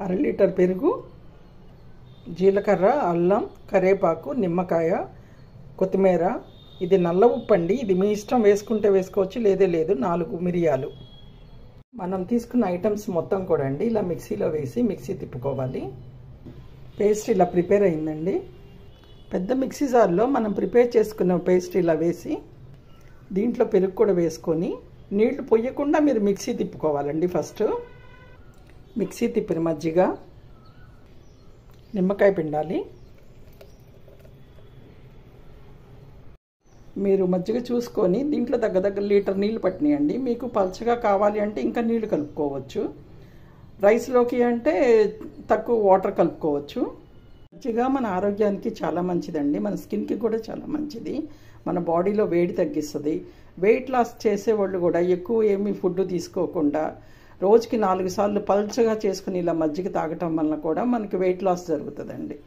అర లీటర్ పెరుగు, జీలకర్ర, అల్లం, కరివేపాకు, నిమ్మకాయ, కొత్తిమీర. ఇది నల్ల ఉప్పు అండి, ఇది మీ ఇష్టం, వేసుకుంటే వేసుకోవచ్చు, లేదే లేదు. 4 మిరియాలు. మనం తీసుకున్న ఐటమ్స్ మొత్తం కూడా అండి ఇలా మిక్సీలో వేసి మిక్సీ తిప్పుకోవాలి. పేస్ట్ ఇలా ప్రిపేర్ అయిందండి. పెద్ద మిక్సీ జార్లో మనం ప్రిపేర్ చేసుకున్న పేస్ట్ ఇలా వేసి దీంట్లో పెరుగు కూడా వేసుకొని నీళ్లు పొయ్యకుండా మీరు మిక్సీ తిప్పుకోవాలండి. ఫస్ట్ మిక్సీ తిప్పిన మజ్జిగ, నిమ్మకాయ పిండాలి. మీరు మజ్జిగ చూసుకొని దీంట్లో దగ్గర లీటర్ నీళ్ళు పట్టినాయండి. మీకు పల్చగా కావాలి అంటే ఇంకా నీళ్లు కలుపుకోవచ్చు. రైస్లోకి అంటే తక్కువ వాటర్ కలుపుకోవచ్చు. మజ్జిగ మన ఆరోగ్యానికి చాలా మంచిదండి, మన స్కిన్కి కూడా చాలా మంచిది, మన బాడీలో వేడి తగ్గిస్తుంది. వెయిట్ లాస్ చేసేవాళ్ళు కూడా ఎక్కువ ఏమీ ఫుడ్ తీసుకోకుండా రోజుకి 4 సార్లు పల్చగా చేసుకుని ఇలా మజ్జిగ తాగటం వలన కూడా మనకి వెయిట్ లాస్ జరుగుతుందండి.